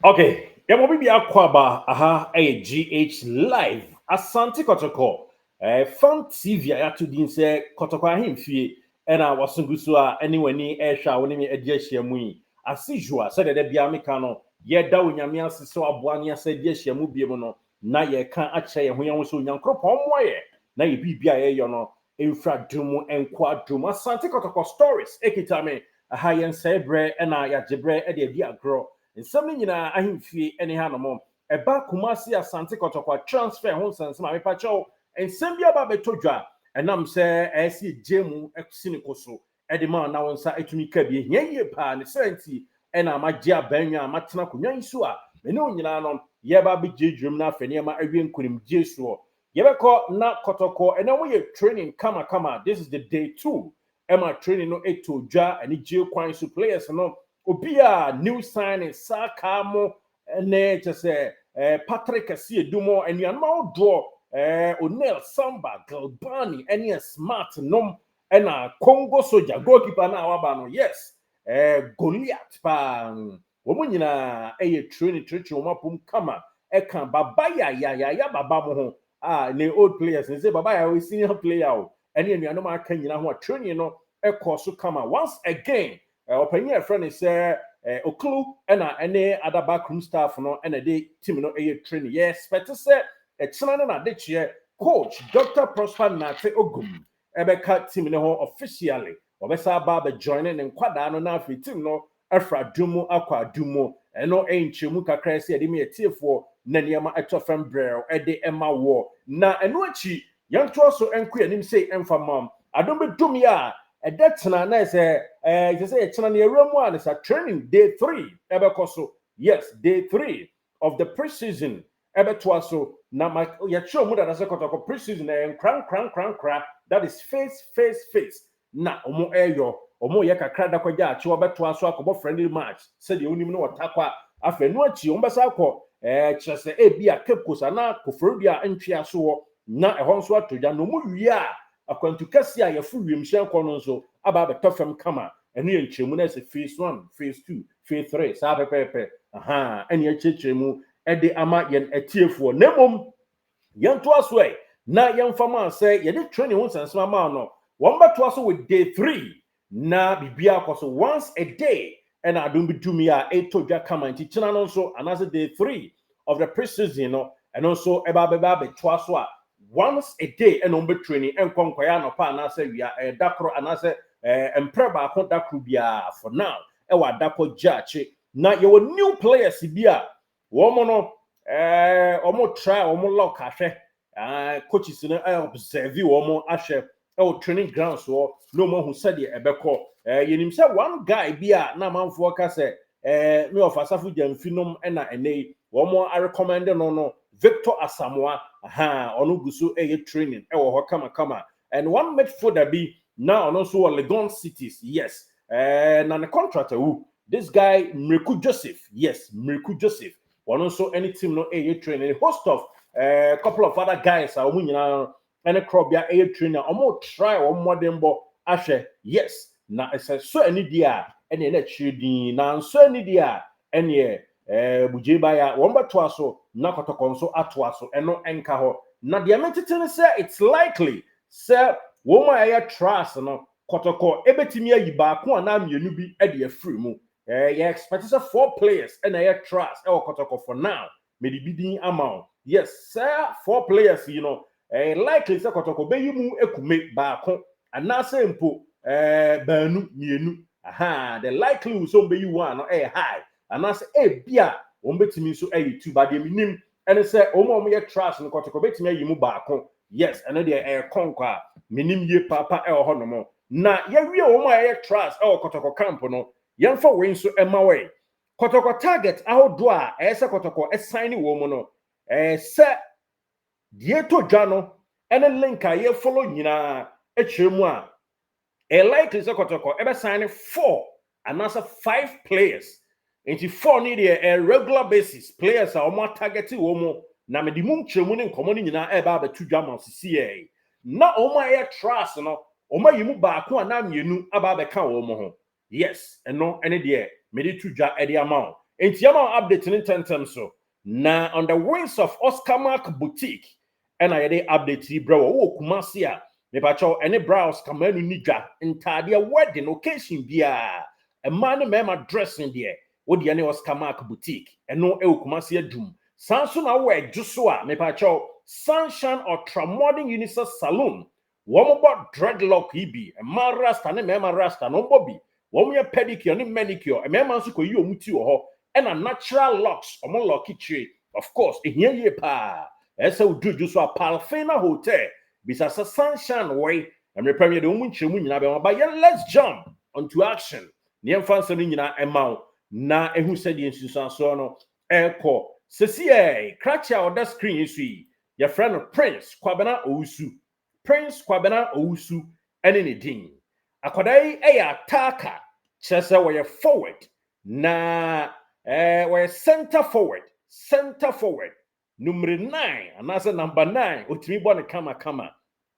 Okay, yɛbɔ bibi akɔ aba aha ɛyɛ GH live asante kɔtɔkɔ fan TV a yɛato din sɛ kɔtɔkɔ ahemfie ɛna wasogu so a ɛne w'ani ɛhwɛ a wɔne me adi ahyia mu yi as usual sɛdeɛ da biara meka no yɛda onyame ase sɛ aboa ne asa adi ahyia mu bie mu no na yɛka akyerɛ yɛn ho yɛn ho sɛ onyankopɔn mmoa yɛ na yɛ biribi a yɛyɛ no ɛmfira dom mu ɛnkɔ adom asante kɔtɔkɔ stories ɛkita me aha yɛn sɛe berɛ ɛna yɛagye berɛ ɛde adi agorɔ nsɛm no nyinaa ahemfie ne ha no mo ɛba kumasi asante kɔtɔkɔ transfer ho nsɛnsɛm a mepa kyɛw nsɛm bi aba bɛtɔ dwa ɛnam sɛ ɛsi gye mu ɛsi ne ko so ɛde ma na wɔn nsa etumi ka bi hia yie paa ne sɛnti ɛna amagye abanwa a matena konwa yi so a mene o nyinaa no yɛba abɛgye dwom na afɛ nneɛma awie nkonimgye soɔ yɛbɛkɔ na kɔtɔkɔ ɛna wɔyɛ training kama this is the day 2 ɛma training no ɛtɔ dwa ɛne gye kwan so players no obia new signing saka mo ne kyese Patrick Asiedumo anuanma odo Onel Samba Galbani ene smart nom ena Congo soldier goalkeeper na waba no yes Goliath pa wo nyina training wo mapum kama eka baba ya baba mo ho ne old players ne say baba ya we senior player o ene anuanom aka nyina ho training no ekoso kama once again opanyin a friend say oklu na ene other backroom staff no na dey team no training yeah expect say chena na de che coach Dr. Prosper Nate Ogum ebeka team no officially obesa ba be joining ne nkwada no na afi team no afra dumu akwa dumu eno enchemu kakra say de me etiefo na niema eto fam brel ede ema wo na eno achi yanto so enko anim say emfa mam adom be dum ya that's na say just say it's na one is a training day 3 ebekoso yes day 3 of the preseason ebetwaso na ma ya show mu that Kotoko preseason and crank that is face na omo eyo omo ye kakra da kwagya achi obetwaso akobo friendly match said the onim no watakwa afenu achi ombesa akọ kyerese ebia Cape Coast na kofrobia antwea so na ehon so atogya no mu wie a akwantu kase a yafu wiemhyan kɔ no nso aba betofam kama enu ye nkyeremu na se phase 1 phase 2 phase 3 sa pepepe aha eni ye kyeremu ede ama yen atiefo nemom yen to aso na yen fama sɛ ye de training ho sansema ma no wɔn beto aso with day 3 na bibia akoso once a day and adom bitumi a etodwa kama nti kyena no nso another day 3 of the preseason no and also eba beto aso a once a day and on be training and konkwaya no pa na say we are dakro anase empreba ko dakro bia for now e wa dakro jache na your new players bia wo mo no omo try omo lock ahwe coaches no observe wo mo ahwe e training grounds wo no mo hu said e beko yenim say one guy bia na manfo ka say me of asafu jamfinom e na enei wo mo I recommend no Victor Amoah ono guso training wo ho kama and one midfielder be now also Legon Cities yes na the contract this guy Mriku Joseph yes Mriku Joseph one also any team no training host of couple of other guys are nyina any crobia training omo try one more dembo ahwe yes na so any dia any na chidin na so any dia any bujeba ya womba toaso na Kotoko nso atoaso eno enka ho na de metete say it's likely say woma ya trust no Kotoko ebetimi ayi ba ko na mienu bi e de afiri mu ya expect say 4 players and ya trust e Kotoko for now me di bidin amount yes say 4 players you know likely say Kotoko be yimu ekume ba ko anase mpo baanu mienu aha the likely so be you one no high and as bia won betimi so tu ba de minim ene se omo ye trust no Kotoko betimi ayi mu baako yes ene de konkwa minim ye papa ho no mo na ye wie omo ye trust Kotoko camp no yemfa we so ema we Kotoko target ahodo a se Kotoko sign wo mo no se die to dwa no ene link a ye follow nyina mu a likely se Kotoko ebe sign 4 and also 5 players. Into 4 need a regular basis players are more targeted womo na me di mum chemu ne nkomo ni nyina e ba betu dwama sisi na omo aye trust no omo yimu ba ko na mienu aba be ka womo ho yes eno ene de me di tudwa e de amount enti yama update in tentem so na on the wings of Oscar Mark Boutique and I dey update bro wo Kumasi a me pa cho any browse kamanu nidwa ntade wedding occasion bia a man mema dressing there wo de any Oscar Mark Boutique eno e Kumasi adum sanso na wo edwo a me pa cho Sunshine Ultramodern Unisex Salon womo bot dreadlock ibi a man rasta ne mema rasta no bobi womo ye pedicure ne manicure e mema nso koyi omuti wo ho and a natural locks omo locky tree of course ehia ye pa esa uduju so a Palfina Hotel bisasa Sunshine way and repair the woman chemu nyina be ba let's jump onto action ne emfa nsem nyina ema na ehu sede ensusanso no eko sesi kracha on the screen isu your friend Prince Kwabena Owusu ene ne din akodai ataka chese we forward na we center forward number 9 anase number 9 otimi bo ne kama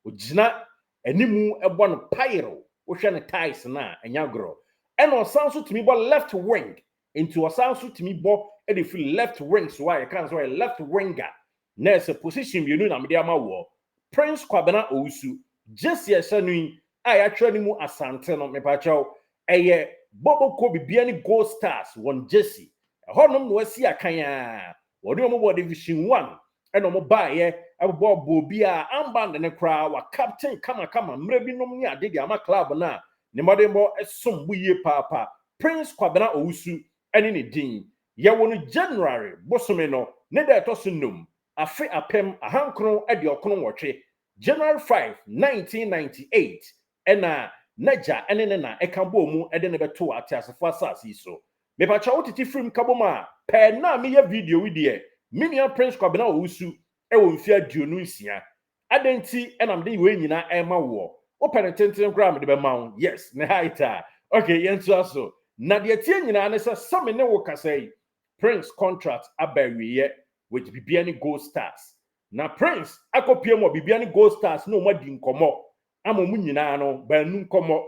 ogina animu ebo no pyro wo hwe ne ties na anyagro eno osanso timi bo left wing into osanso timi bo e dey feel left wing so why can so left winger na ese position bienu na mede amawo Prince Kwabena Owusu Jesse Esanui aya twa ni mu asante no mepachaw eye Bobo ko bibia ni Gold Stars won Jesse honom no asi akan a wodi omo division 1 eno mo baaye abo bobi a amband ne kra wa captain kama mre bi nom ni ade di ama club na ne modembo esom buye papa Prince Kwabena Owusu ene ne din ye wonu January bosome no ne da etoso nom afe apem ahankron ade okron wotwe January 5 1998 ena naja ene ne na ekambo mu ede ne beto atiasefo asase so me pa cha wotiti film kaboma pe na me ya video wi de minia Prince Kwabena Owusu e wo mfia aduonu nsia adenti enam de we nyina ema wo open tenten gram de be ma yes ne haita okay yenso aso na de tie nyina ne se some ne wo kasai Prince contract abawiye with Bibiani Gold Stars na Prince akopie mo Bibiani Gold Stars no ma di nkomo amomu nyina no banu nkomo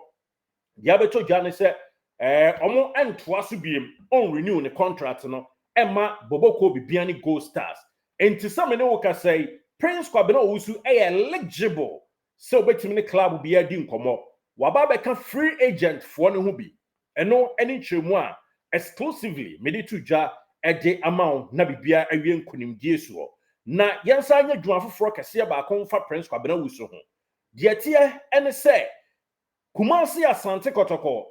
dia beto dwa ne se omo entoa so biem on renew ne contract no ema Boboko Bibiani Gold Stars enti some ne wo kasai Prince Kwabena Owusu eligible so betimi ne club bia di nkomo waba beka free agent fo ne ho bi eno eni twemu a exclusively meditu dwa ede amount na bibia awie nkunimdie so na yensa anya dwuma foforo kese ba konfa Prince Kwabena Owusu ho de tie ene se Kumasi Asante Kotoko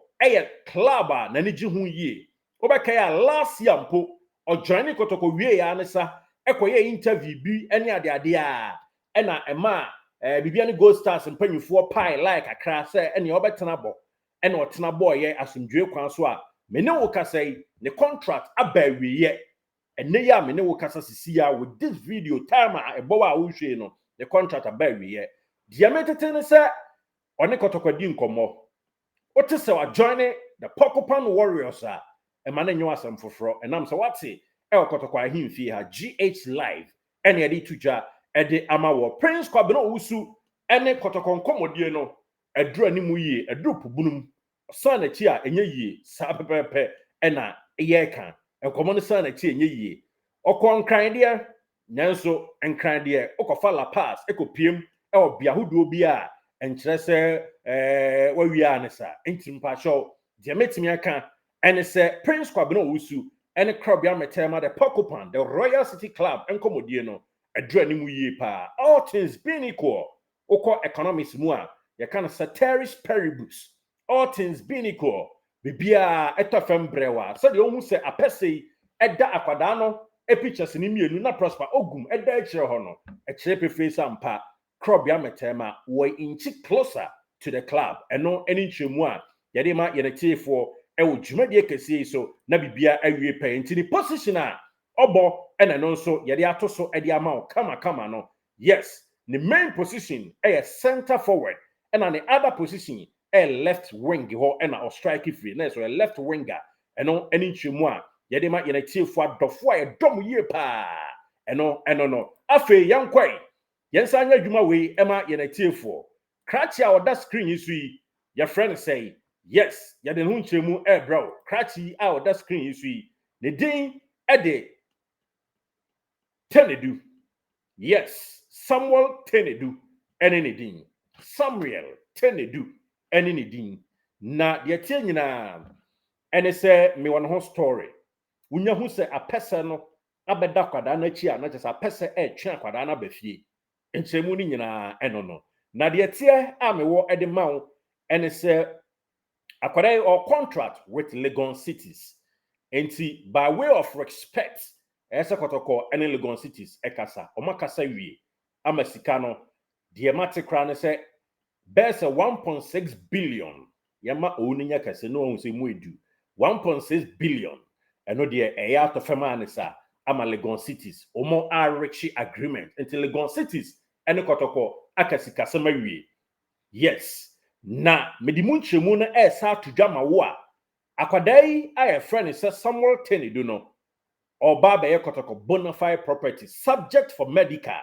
club a na ne gi hu yie obeka ya last year mpo o join Kotoko wie ya anesa ekoye interview bi ene ade a ena ema Bibiani Gold Stars mpanyufo pie like akra se ene obetena bo ene otena boy ye asumdwe kwan so a mene wo kasai ne contract abawiye ene ya mene wo kasa sisi ya with this video time a ebo a wo hwe no the contract abawiye diametete ne se one Kotoko di nkomo ote se wa join the Pokopan Warriors a emane nyo asem foforo enam se wate Kotoko ahimfie ha GH live ene edi tuja ede amawo Prince Kwabena Owusu ene Kotoko nkomodie no edru animu yie edru pubunum sana chi a enye yie sa pepepe ena eyeka enkomo ne sana chi enye yie okonkran de nanso enkran de okofa la pass ekopiem obia hodo bi a enkyere se wawia anesa entimpa show de metimi aka ene se Prince Kwabena Owusu ene krobia metema the Pokopan the Royal City Club enkomodie no edru animu yie pa all things being equal oko economics mu a ye kan ceteris paribus all things being equal bibia etofem brewa so de ohun se apese eda akwada no pictures ni mienu na prosper ogum eda ekire ho no ekire pefe sampa krobia metema we inch closer to the club eno eni nchemu a ye de ma ye ne tiefo ewo dwumade kese so na bibia awie pa ntini position a obo ena no nso ye de atoso ede ama kama no yes the main position center forward and on the other position left wing ho and or strike free na so a left winger eno eni twemu a ye de ma ye na tiefo adofo a dom yie pa eno no afi yankwai yensa anya dwuma we ema ye na tiefo krachi a oda screen yisu yi your friend say yes ye de hu nkyeremu bro krachi a oda screen yisu yi ne din ede Tenedu. Yes, Samuel Tenedu ene ne din. Samuel Tenedu ene ne din. Na de tie nyina ene se me won ho story. Unya hu se apese no abeda kwada na chi a na chese apese twe kwada na bafie. Enchemu ni nyina eno no. Na de tie a me wo ede mawo ene se akwada or contract with Legon cities. Enti by way of respect ese Kotoko ene Legon cities ekasa omakasa wie amasika no de mate kra ne se bese 1.6 billion yama oninya kase no ohun se mu edu 1.6 billion eno de eya to fema ne sa ama Legon cities omo arich agreement enti Legon cities ene Kotoko akasika sama wie. Yes, na medimu nchemu na esa tudwama wo a akwadai a friend say Samuel Tenedu no oba be Kotoko bona fide property subject for medical.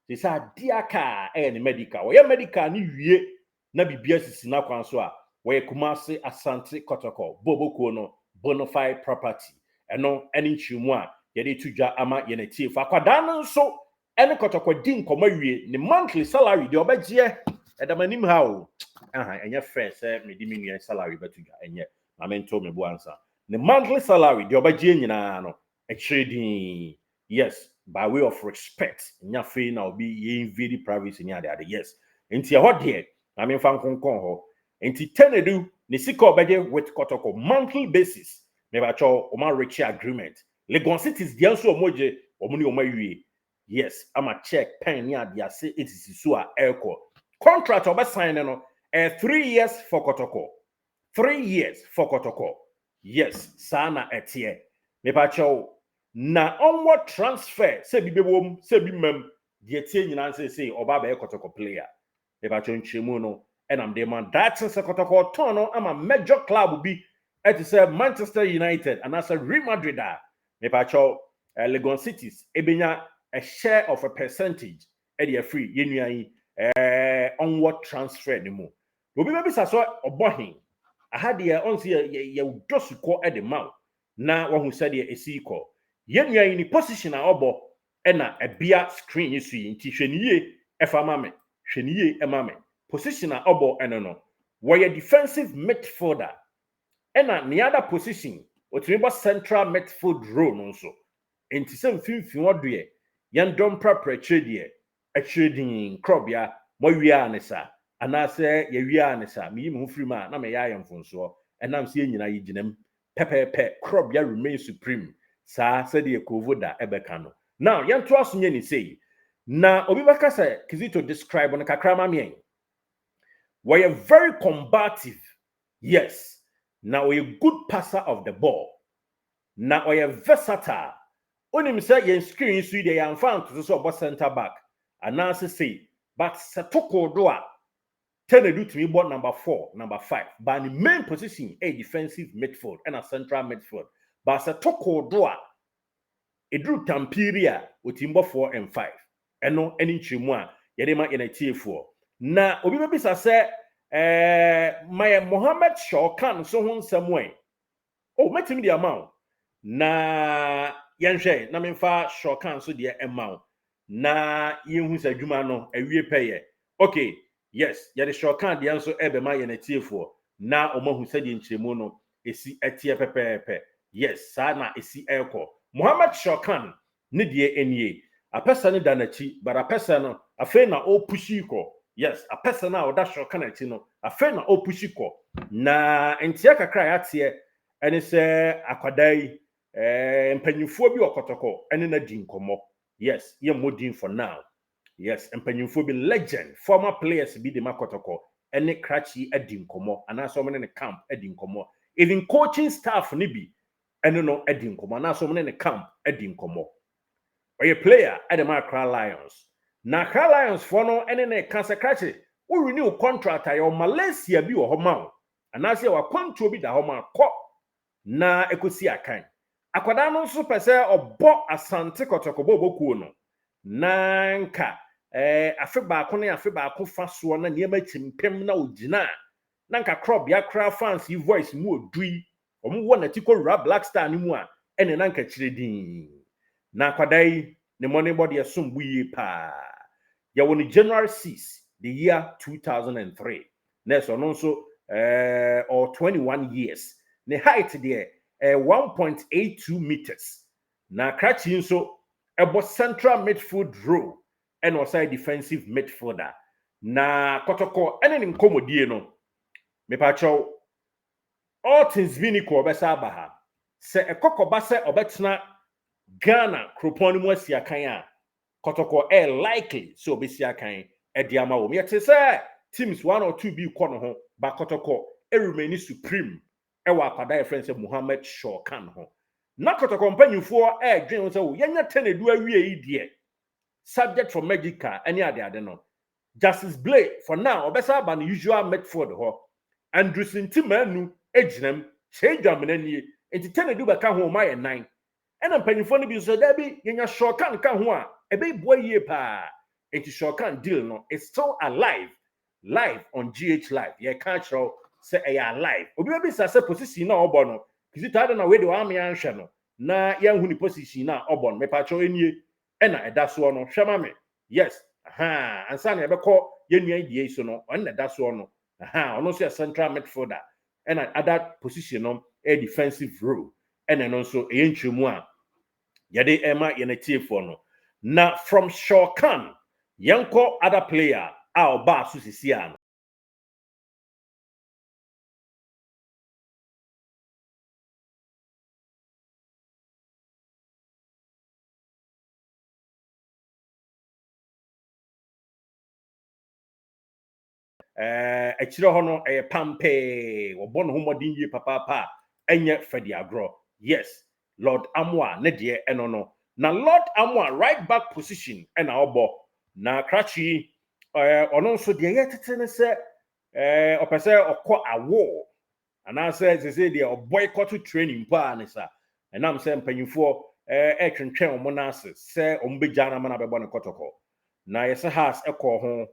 They say diaka ni medical. Wo medical ni wie na bibia sisi na kwan so a wo Kumasi Asante Kotoko Boboko no bona fide property. Eno eni nchemu a ye de tudwa ama ye na tie fa akwada no so ene Kotoko din koma wie ni monthly salary de obegye edamanim ha o enya fair say me di me salary betudwa enye ma mento me bu answer the monthly salary the obagye nyina no trading. Yes, by way of respect nya fe na obi ye very privacy nya de yes enti e ho de na me fa nkonkon ho enti Tenedu ne sika obagye with Kotoko monthly basis me ba cho o ma rich agreement Legon cities dia so omoje omuni omawie. Yes, ama check pen nya de ase etisi so a elko contract oba sign no 3 years for Kotoko. 3 years for Kotoko. Yes, sana etie. Me pa cho na onward transfer se bi bebom se bi mem de etie nyina say oba be Kotoko player. Me pa cho nchemu no enam de man that se Kotoko ton no ama major club bi et say Manchester United and as a Real Madrid. Me pa cho Legon cities ebenya a share of a percentage e dey free yenua yi onward transfer ni mu obi be bisa so obohin ahade on se ye dosuko e de ma na wo hu se de esi ko yenua yi ni position a obo e na ebia screen yi su yi nti hweniye e fa ma me hweniye e ma me position a obo eno no wo ye defensive midfielder e na the other position otimibo central midfield role no so enti se mfimfin odoye yan dom prapra trade a trading crop ya mo wia ne sa anase ye wia ne sa mi mu firi ma na me ya yemfonso enam se nyina yiginem pepepe crop ya remain supreme sa se de kovoda ebeka no now yan to aso nye ni sei na obi baka say Kizito describe on kakra ma me we are very combative. Yes, now we a good passer of the ball. Now we are versatile. Onim say yen screen so dey yan fan to so about center back. And now say but Kotoko do a Tenedu to me ball number 4, number 5. But the main position a defensive midfield and a central midfield. But Kotoko do a drew Tampiria with timber 4 and 5. And no any chimwa yedema in a T4. Na obi be bisa say my Mohammed Shawkan so hun somewhere. Oh, met him the amount. Na yanhwe na memfa Shawkan so the amount. Na yehu sa dwuma no awie peye. Okay, yes, ya de Shawkan de anso ebe ma ye na tiefo. Na omahu sa de nchemu no esi etie pepepe. Yes, sa na esi elko. Mohammed Shawkan ne de enie. Apesa ne danachi, but apesa no afe na o pushi ko. Yes, apesa na oda Shawkan achi no afe na o pushi ko. Na entia kakra ya tie ene se akwadai mpanyimfo bi Kotoko ene na di nkomo. Yes, ye modin for now. Yes, mpanyimfo bi legend former players bi de Kotoko ene krachi edi nkomo anaso mo ne camp edi nkomo. Even coaching staff ni bi ene no edi nkomo anaso mo ne camp edi nkomo. Oye player at the Accra Lions. Na Accra Lions for no ene ne cancer krachi we renew contract ayo Malaysia bi wo homa anaso wa kwantuo bi da homa ko na ekosi akan akwada no so pese obo Asante Kotoko bobokuo no na nka afe baako na afe baako fa so na niema chimpem na ogina na nka crop ya kra fans yi voice mu odui omu won na tiko ra Black Star ni mu a ene na nka kire din na kwadai ne money body asombu yi pa ya woni January 6 the year 2003 na so no so or 21 years the height there 1.82 meters na krachi nso ebo central midfield role and also defensive midfielder na Kotoko ene ni nkomodie no me pa chow all things bi ni ko obesa abaha se ekokoba se obetena Ghana kropon mu asia kan a Kotoko likely so obesia kan e diama wo me yete se teams 1 or 2 bi ko no ho ba Kotoko remain supreme e wa akwada friend say Muhammad Shawkan ho na Kotoko mpanyufo dwen say wo yenya Tenedu awie yi de subject for medical any ade no Justice Blake for now obesa ba no usual Midfield ho Andrewson Timanu ejinam chejwamenani enti Tenedu ba ka ho ma ye 9 ena mpanyufo no bi so da bi yenya Shawkan ka ho a ebe boy ye pa enti Shawkan deal no is still alive live on GH Live ye can show say e alive obi obi say position na obo no kizita na we de wa me anhwe no na ye hu ni position na obo no me pa cho enie ena eda so no hwema me yes ansa na ebekọ ye nua die so no on na eda so no ono so central midfielder ena other position no a defensive role ena no so e ntwemu a ye de ema ye na tiefo no na from Shawkan yanko other player a oba so sisi ano achire ho no pampe obo no homodin yi papa enye fedi agro yes Lord Amoah ne de eno no na Lord Amoah right back position ena obo na krachi ono nso de ye tete ne se opese okọ awo ana se de boycott training pa ne sa enam se mpanyifo twentwen omo na ase se ombegya na mana bebo ne Kotoko na yese has ekọ ho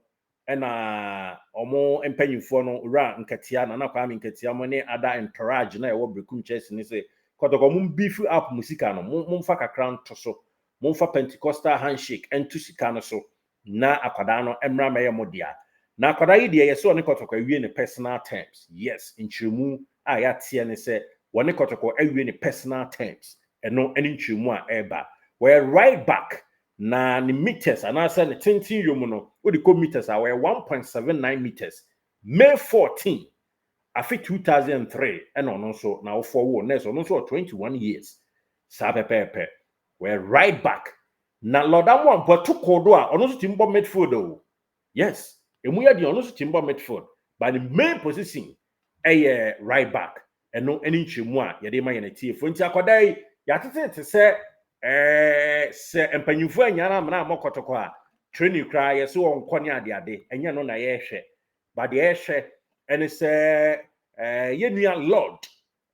ena omo empanyifo no ra nkatia na kwa me nkatia mo ne ada encourage na ewo brekum chase ni se Kotoko mum beef up musika no mumfa kakra nto so mumfa Pentecostal handshake entu sika no so na akwada no emra meye modia na akwada yi de yese ne Kotoko awie ne personal terms yes nchiremu a ya tie ne se woni Kotoko awie ne personal terms eno eni nchiremu a eba we right back na ni meters anasa ne 10 yom no we the meters are 1.79 meters May 14 afi 2003 and on so now forward next on so 21 years sapepepe we right back na Lord Amoah but to kodo a ono so timbo midfield o yes emu ya di ono so timbo midfield but the main position right back and no any nchemu a ye de ma ye na tie fo nti akodai ya tete se se empanyufo anyana amana Kotoko a training cry yes won kone ade enya no na ye hwe but the hwe ene se ye nua Lord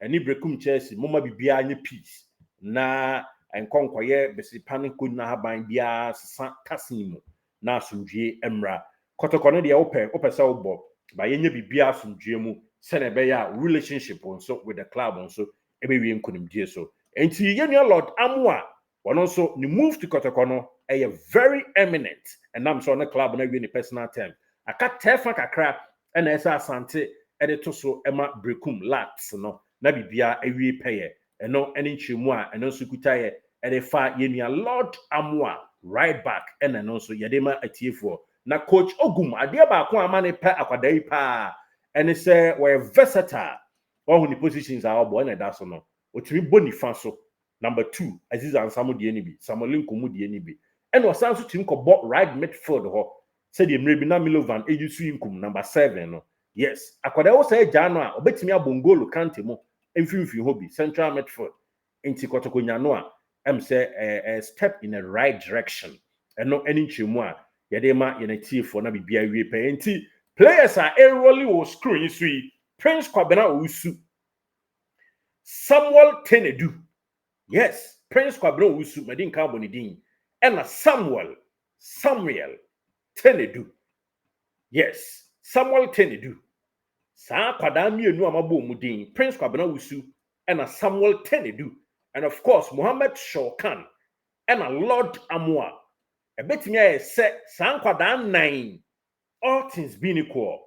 eni brekum Chelsea moma bibia anye peace na enkonkoye besipan ko na haban bia sesa kasimo na asumdwie emra Kotoko no de ope se obo ba ye nya bibia asumdwie mu se na be ya relationship so with the club so ebe wie nkonimdie so enti ye nua Lord Amoah one also the move to Kotoko no very eminent and I'm so on the club na wie ni personal term aka tefa kakra and esa asante edito so ema brekum lats no na bibia awie peye eno eni nchemu a eno so kutaye edefa ye nua Lord Amoah right back and eno so yedema atiefo na coach Ogum ade ba ko amane pa akwadai pa ene se we versatile one who the positions are obo na da so no otimi bonifa so number 2 Aziz Ansamo de eni bi Samolinko mu de eni bi ene osanso tim ko right midfield ho said the mrebi na Milovan ejusu inkum number 7 no yes akwada wo say gya no a obetimi abongolo kante mo emfimfi ho bi central midfield enti Kotoko nya no a em say a step in the right direction eno eni nchemu a ye de ma ye na tiefo na bibia wie pe enti players are really was screwing sui Prince Kwabena Owusu Samuel Tenedu yes Prince Kwabena Owusu medin ka bonidin ena Samuel Tenedu yes Samuel Tenedu sa kwada mienu amabo mudin Prince Kwabena Owusu and a Samuel Tenedu, and of course Mohammed Shawkan and a Lord Amoah. A bit me a set Sankwadan 9. All things being equal.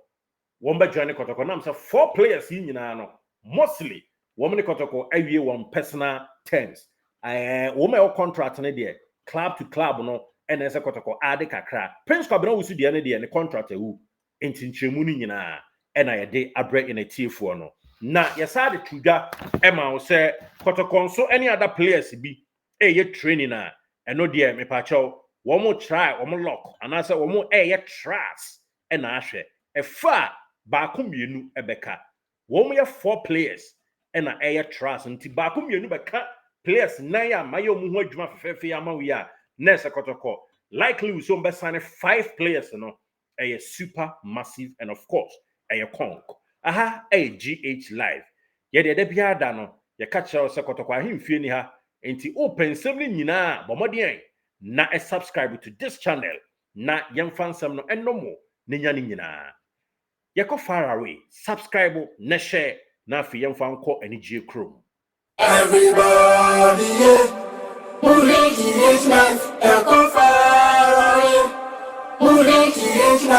Womba journey Kotoko nam say 4 players in no mostly woman Kotoko every one personal terms. Woman contract ne there club to club no and as a Kotoko ade kakra. Prince Kwabena Owusu de ne the contract ewu enti nchemu ni nyina and I de abre in a tier no. Na yesa de tuga ema wo say Kotoko so any other players bi ye training na eno de me pa chaw womo try womo lock and I say womo ye trust and ahwe e fa Baku mienu ebeka. Womu ye 4 players and a air trust nti baku mienu beka players 9 a mayo mu ho adwuma fefefe ama we a nurse Kotoko likely we so be sign 5 players no a super massive and of course a conk aha a GH live ye de bia da no ye ka kire se Kotoko ahemfie ni ha nti open sem ni nyina bomodien na subscribe to this channel na yemfa nsem no enomo ne nya ni nyina Yako far away, subscribe, na share, na fi yemfa nko anigye krom. Everybody, yeah, who lives in his life, yako far away, who lives in his life.